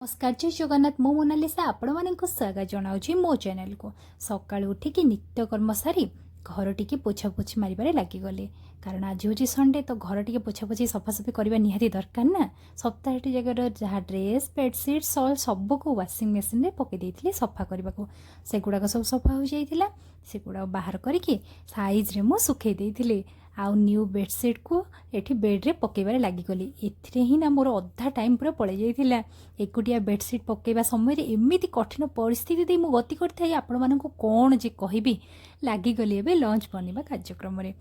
नमस्कार जय जगन्नाथ मो मोनालिसा आपण मानक स्वागत जनाऊँ मो चैनल को सका उठिकी नित्यकर्म सारी घर टी पोछापोछि मारे लगिगले कारण आज हूँ संडे तो घर टी पोछापोछि सफासफी करने निहाती दरकार ना सप्ताह जगह जहाँ ड्रेस बेडसीट सल सबको वाशिंग मशीन में पकई सफा करने को सेगुड़ाक सब सफा हो जाता सेगुड़ा बाहर करके साइज मु सुखे देती आउ न्यू बेडसीट को एठी बेड्रे पकईबार लगिगली एथिरे ही ना मोर अधा टाइम पूरा पड़े जाइथिला एकुटिया बेडसीट पकईबा समय एमिति कठिन परिस्थिति दे मु गति करथाई आपण मानकु कोन जे कहिबी लगिगली एबे लंच बनिबा कार्यक्रम रे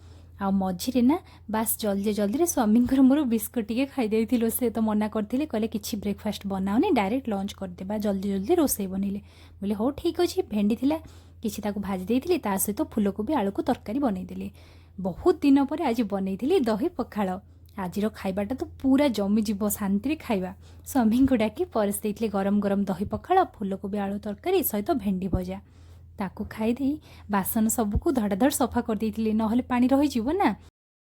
आ मझिरे ना बास जल्दी जल्दी स्वामी मोर बिस्कुट टे खाई से तो मना करते कहले किसी ब्रेकफास्ट बनाओनी डायरेक्ट लंच करदेबा जल्दी जल्दी रोसे बनइले बोले हो ठीक अच्छे भेंडी थिला किसी ताकू भाजी देइथिली ता सहित फूलकोबी आलू को तरकारी बनईदेली बहुत दिन पर आज बनई दही पखाड़ आज खाइबाटा तो पूरा जमीज शांति खाइबा स्वामी को डाकी परस देते गरम गरम दही पखाड़ फूलकोबी आलू तरकारी सहित भेंडी भजा ताकू खाईदे बासन सबको धड़ाधड़ सफा कर देती नहले पानी रही ना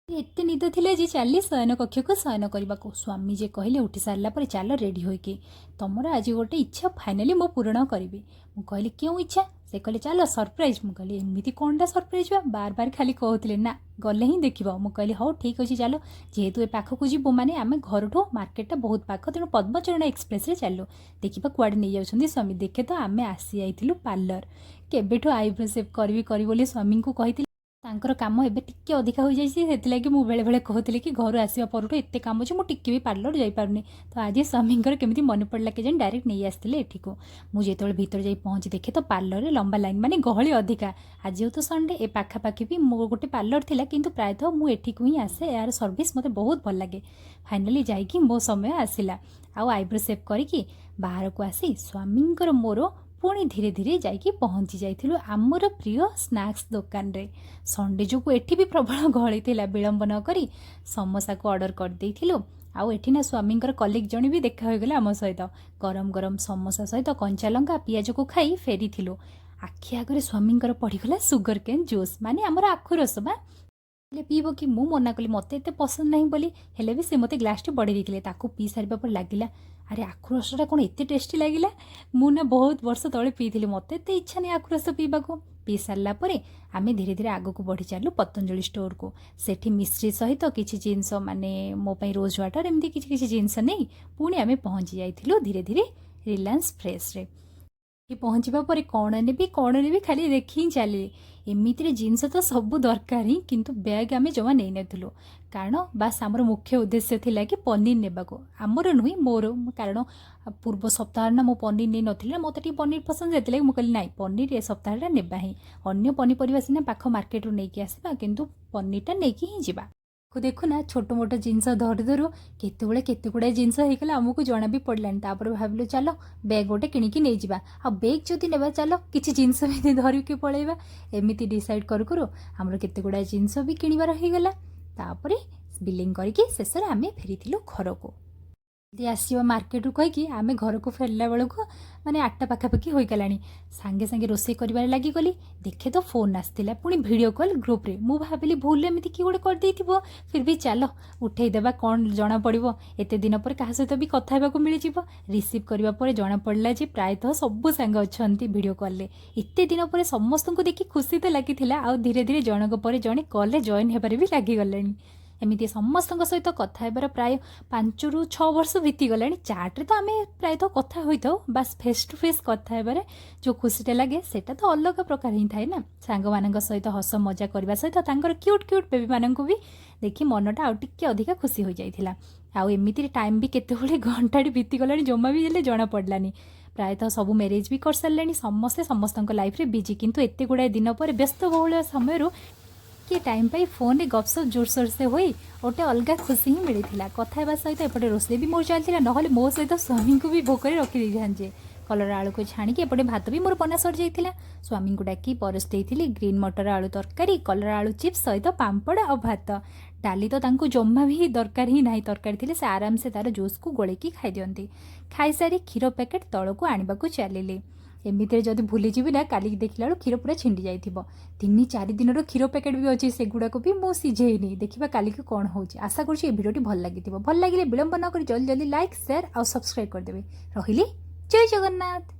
एते निद थिले जे चली शयन कक्ष को शयन करने को स्वामी जे कहले उठी सारा पर चल रेडी होके तुम आज गोटे इच्छा फाइनाली मो पूरण करी मु कहली क्यों इच्छा से कहले चल सरप्राइज मु कहली एमती कौनटा सरप्राइज बा बार बार खाली कहते ना गले ही देख मु कहली हाँ ठीक अच्छे चलो जेहेतु ए पाखक जीव मैंने आम घर ठू मार्केटा बहुत पाख तेणु पद्मचरण एक्सप्रेस चलो देखा कुआड़े नहीं जाऊँ स्वामी देखे तो आम आसी जाइलु पार्लर केबेठू आईब्रो सेप करी स्वामी को कही तांकर काम एबे टिके अधिका हो जाइए से मुझे बेले बेले कहते कि घर आसवा पर एत कम अच्छे मुझे टिके भी पार्लर जापारे तो आज स्वामी केमी मन पड़ा कि डायरेक्ट नहीं आसते एठी को मुझे जो भीतर जा पहुँची देखे तो पार्लर रे लंबा लाइन माने गहली अधिका आज तो संडे ए पाखापाखि भी मो गोटे पार्लर थिला किंतु प्रायतः मुझे को ही आसे यार सर्विस मते बहुत भल लगे फाइनाली जाइकी मो समय आसला आउ आईब्रो सेप करके बाहर को आसी स्वामी मोर पुणी धीरे धीरे जाइकी पहुँची जाइलु आमर प्रिय स्नैक्स दुकान रे संडे जो एठी भी प्रबल गहली थिला विलंब न करी समोसा को ऑर्डर कर देइथिलु आउ एठी ना स्वामी कलिग जणी भी देखा हो गला आम सहित गरम गरम समोसा सहित कंचा लंका पियाज को खाई फेरी थिलु आखि आगे स्वामी पड़गला सुगर केन जूस माने आमर आखु रस बा पीब कि मु मना कली मत एत पसंद नहीं बोली हेले भी से मते ग्लास टे बढ़े देते ताकू पी सारा पर लगिला अरे आखु रसटा कौन एत टेस्टी लगिला मु ना बहुत वर्ष तले पीली मत एत इच्छा नहीं आखु रस पीवा पी सारा आम धीरे धीरे आग को बढ़ी चलू पतंजलि स्टोर को सेठी मिश्री सहित किसी जिनस माने मो पाई रोज वाटर एमती किसी जिनस नहीं पुणी आम पहुँची जाइलु धीरे धीरे रिलायंस फ्रेश रे पहुँचवा पर कौन ने खाली देखी ही चलिए एमितिरे जिनस तो सब दरकार ही किंतु बैग आम जमा नहीं नथिलु कारण बास आमर मुख्य उद्देश्य थिला कि पनीर नेबाको आमर नुहे मोर कारण पूर्व सप्ताह ना मो पनीर नहीं नथिला मते टी पनीर पसंद जेतले मु कहली नाई पनीर ए सप्ताहटा नेबा ही अन्य पनीपरिया सिना पाख मार्केट रू नहीं आसबा किंतु पनीरटा नहीं ही जिबा को देखुना छोट मोट जिनस धरू धरू केते केते गुड़ाए जिनस होगला आमको जना भी पड़लानी तापर भाविलु चलो बैग गोटे किणिकी नहीं जावा आ बैग जदि नेबा चलो किसी जिनस भी धरिकी पलैबा एमती डिसाइड करू करू आमर केते गुड़ाए जिनस भी किणवार होगला तापर बिलिंग करके शेष में आम फेरी घर को आसवा मार्केट रू कहीकि आम घर को फेरला बेलू माने 8टा पाखापाखि हो गलानी सांगे सांगे रोसे कर लगिगली देखे तो फोन आसला पुणी वीडियो कॉल ग्रुप रे मु भाविली भूल एमती किए गोटे कर फिर भी चलो उठेदेवा कौन जना पड़ो एत दिन पर क्या सहित भी कथा मिल रिसीव करने पर जना पड़ा जे प्रायतः सबू सांग अच्छा वीडियो कॉल एत दिन पर समस्त को देखी खुशी तो लगी आ धीरे धीरे जनक पर जड़े कॉल जॉइन होबार भी लगिगले एमती समस्त सहित कथा हेबार प्राय 5 ରୁ 6 वर्ष बीतीगला चार्ट्रे तो आम प्रायतः कथा होता बास फेस टू फेस कथा हेबार जो खुशीटा लगे सेटा तो अलग प्रकार ही थाए ना सांग मान सहित हस मजा करने सहित क्यूट क्यूट बेबी मानक भी देखी मनटा आउ टिके अधिका खुशी हो जाइथिला आउ एमिति टाइम भी केते घंटाटी बीतीगला जमा भी हेले जना पड़लानी प्रायतः सब मैरिज भी कर सारे समस्ते समस्त लाइफ रे बिजी किंतु एते गुड़ाए दिन पर व्यस्तबहुल समय कि टाइम पाई फोन गपसप जोरसोर से हुई गोटे अलग खुशी ही मिलता कथा सहित एपटे रोसे भी मोर चलता ना मो सहित स्वामी को भी भोकर रखी था कलर आलू को छाणिकी एपटे भात भी मोर बना सर जाइए स्वामी को डाकी परस देती ग्रीन मटर आलू तरकारी कलर आलू चिप्स सहित पांपड़ और भात डाली तो तांको जमा भी दरकार ही ना तरकारी थी से आराम से तार जूस को गोलेकी खाई दिंती खाई सारी क्षीर पैकेट तौक को आने को चलिए एमती जदि भूलीजी ना काली देखला बेलू क्षीर पूरा छिंडी जाइथिबो 3-4 दिन क्षीर पैकेट भी अच्छे सेगुड़ाक भी मुझे सिझेनी देखा काली कौन हो आशा करुँच भिडियो भल लगी भल लगे विलंब नक जल्दी जल्दी लाइक शेयर और सब्सक्राइब करदेवे रही जय जगन्नाथ।